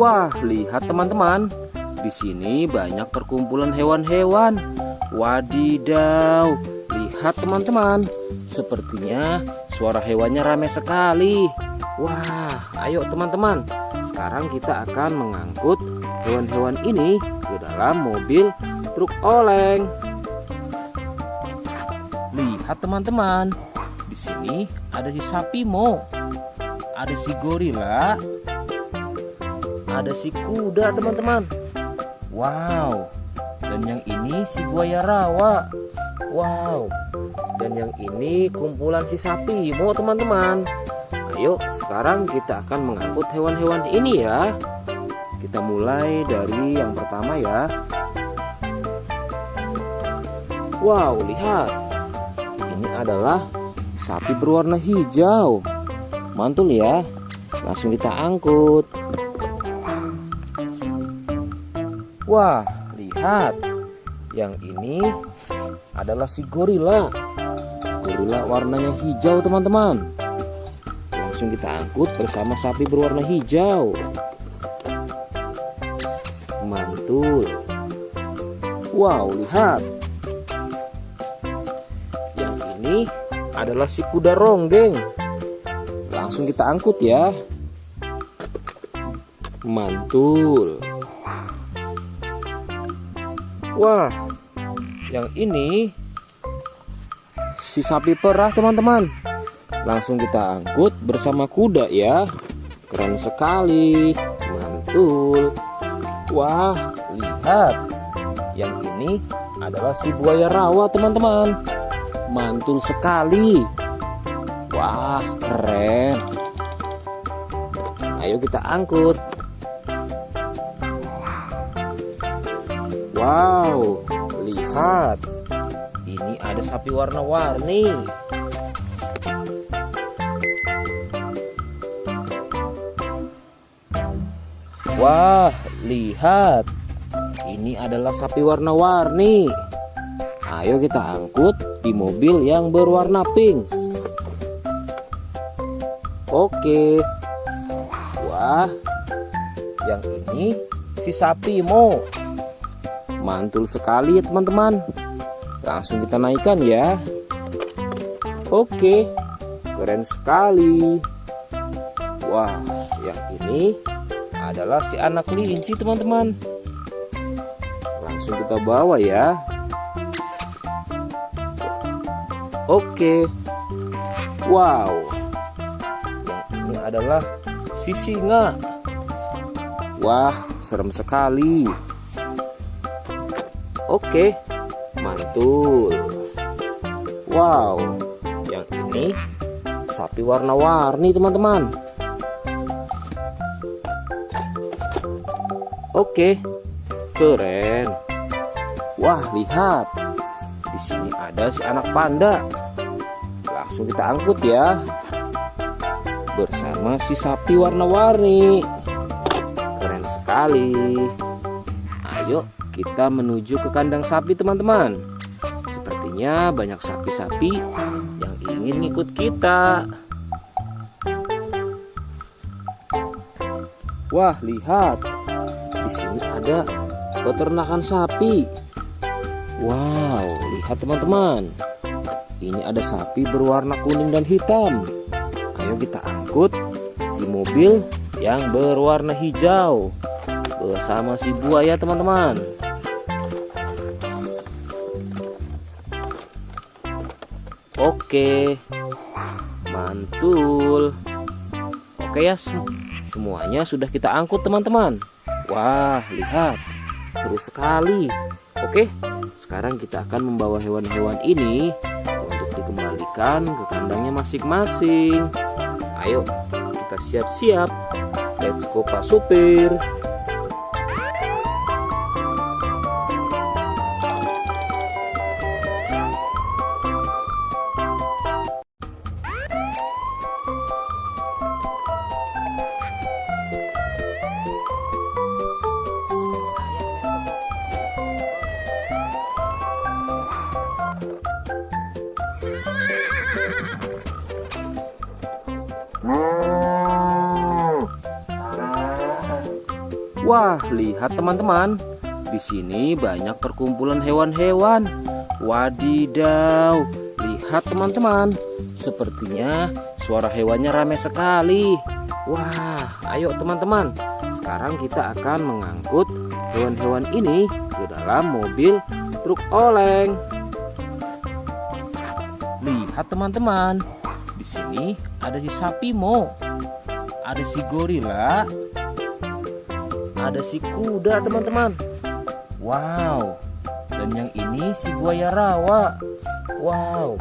Wah, lihat teman-teman. Di sini banyak perkumpulan hewan-hewan. Wadidaw, lihat teman-teman. Sepertinya suara hewannya ramai sekali. Wah, ayo teman-teman. Sekarang kita akan mengangkut hewan-hewan ini ke dalam mobil truk oleng. Lihat teman-teman. Di sini ada si sapi mo, ada si gorila, ada si kuda teman-teman. Wow. Dan yang ini si buaya rawa. Wow. Dan yang ini kumpulan si sapi mo teman-teman. Ayo sekarang kita akan mengangkut hewan-hewan ini ya. Kita mulai dari yang pertama ya. Wow, lihat. Ini adalah sapi berwarna hijau. Mantul ya. Langsung kita angkut. Wah, lihat. Yang ini adalah si gorila. Gorila warnanya hijau teman-teman. Langsung kita angkut bersama sapi berwarna hijau. Mantul. Wow, lihat. Yang ini adalah si kuda ronggeng. Langsung kita angkut ya. Mantul. Wah, yang ini si sapi perah teman-teman. Langsung kita angkut bersama kuda ya. Keren sekali. Mantul. Wah, lihat. Yang ini adalah si buaya rawa teman-teman. Mantul sekali. Wah, keren. Ayo kita angkut. Wow, lihat. Ini ada sapi warna-warni. Wah, lihat. Ini adalah sapi warna-warni. Ayo kita angkut di mobil yang berwarna pink. Oke. Wah, yang ini si sapi mo. Mantul sekali ya teman-teman. Langsung kita naikkan ya. Oke, keren sekali. Wah, yang ini adalah si anak kelinci teman-teman. Langsung kita bawa ya. Oke. Wow. Yang ini adalah si singa. Wah, serem sekali. Oke, mantul. Wow, yang ini sapi warna-warni teman-teman. Oke, keren. Wah, lihat. Di sini ada si anak panda. Langsung kita angkut ya. Bersama si sapi warna-warni. Keren sekali. Ayo kita menuju ke kandang sapi teman-teman. Sepertinya banyak sapi-sapi yang ingin ikut kita. Wah, lihat. Di sini ada peternakan sapi. Wow, lihat teman-teman. Ini ada sapi berwarna kuning dan hitam. Ayo kita angkut di mobil yang berwarna hijau bersama si buaya teman-teman. Oke, mantul. Oke ya, semuanya sudah kita angkut teman-teman. Wah, lihat, seru sekali. Oke, sekarang kita akan membawa hewan-hewan ini untuk dikembalikan ke kandangnya masing-masing. Ayo, kita siap-siap. Let's go Pak Supir. Wah, lihat teman-teman. Di sini banyak perkumpulan hewan-hewan. Wadidaw, lihat teman-teman. Sepertinya suara hewannya ramai sekali. Wah, ayo teman-teman. Sekarang kita akan mengangkut hewan-hewan ini ke dalam mobil truk oleng. Lihat teman-teman. Di sini ada si sapi Mo. Ada si gorila. Ada si kuda teman-teman. Wow, dan yang ini si buaya rawa. Wow,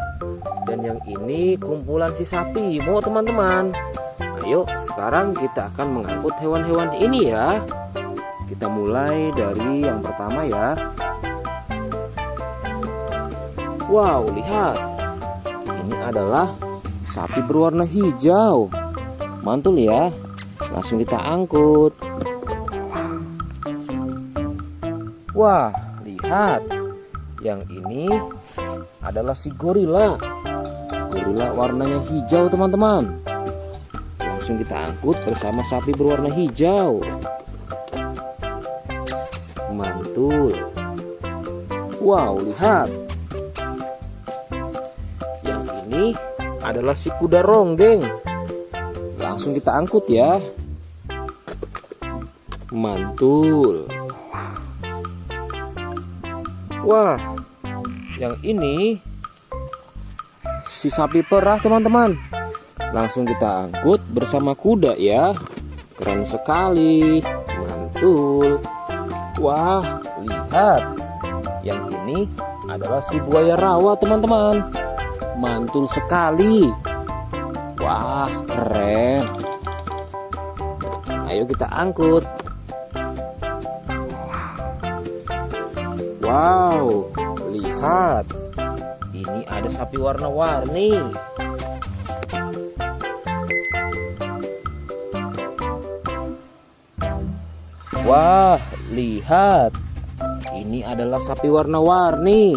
dan yang ini kumpulan si sapi Mo teman-teman. Ayo sekarang kita akan mengangkut hewan-hewan ini ya. Kita mulai dari yang pertama ya. Wow, lihat. Ini adalah sapi berwarna hijau. Mantul ya. Langsung kita angkut. Wah, lihat. Yang ini adalah si gorila. Gorila warnanya hijau teman-teman. Langsung kita angkut bersama sapi berwarna hijau. Mantul. Wow, lihat. Yang ini adalah si kuda ronggeng. Langsung kita angkut ya. Mantul. Wah, yang ini si sapi perah teman-teman. Langsung kita angkut bersama kuda ya. Keren sekali. Mantul. Wah, lihat. Yang ini adalah si buaya rawa teman-teman. Mantul sekali. Wah, keren. Ayo kita angkut. Wow, lihat. Ini ada sapi warna-warni. Wah, lihat. Ini adalah sapi warna-warni.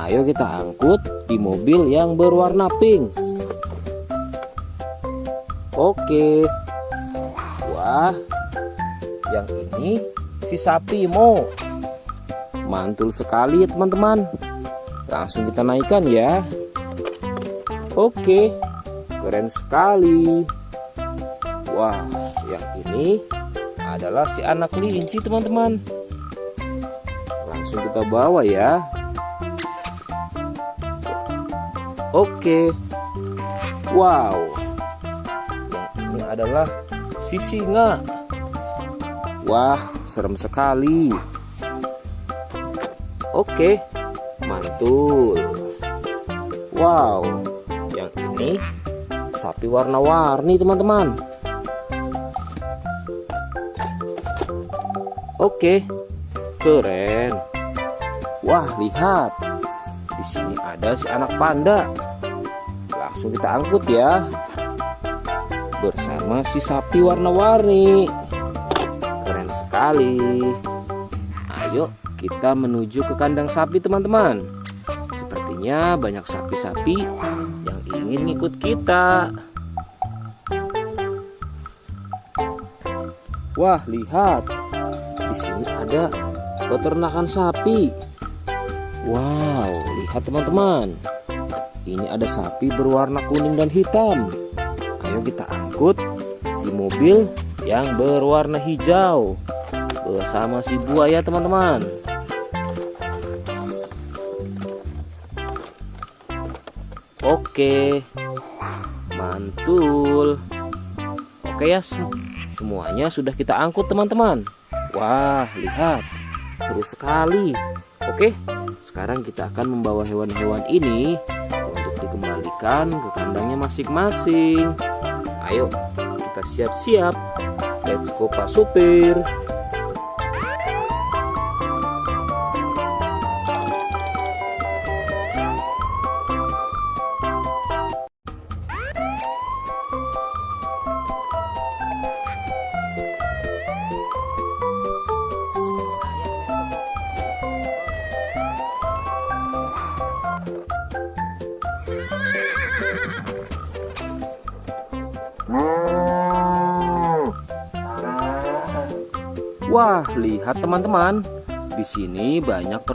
Ayo kita angkut di mobil yang berwarna pink. Oke. Wah, yang ini si sapi Mo. Mantul sekali ya teman-teman. Langsung kita naikkan ya. Oke, keren sekali. Wah, yang ini adalah si anak kelinci teman-teman. Langsung kita bawa ya. Oke. Wow, yang ini adalah si singa. Wah, serem sekali. Oke, mantul. Wow, yang ini sapi warna-warni teman-teman. Oke, keren. Wah, lihat. Di sini ada si anak panda. Langsung kita angkut ya. Bersama si sapi warna-warni. Keren sekali. Ayo kita menuju ke kandang sapi teman-teman. Sepertinya banyak sapi-sapi yang ingin ikut kita. Wah, lihat. Di sini ada peternakan sapi. Wow, lihat teman-teman. Ini ada sapi berwarna kuning dan hitam. Ayo kita angkut di mobil yang berwarna hijau bersama si buaya teman-teman. Oke, mantul. Oke ya, semuanya sudah kita angkut teman-teman. Wah, lihat, seru sekali. Oke, sekarang kita akan membawa hewan-hewan ini untuk dikembalikan ke kandangnya masing-masing. Ayo, kita siap-siap. Let's go Pak Supir. Wah, lihat teman-teman. Di sini banyak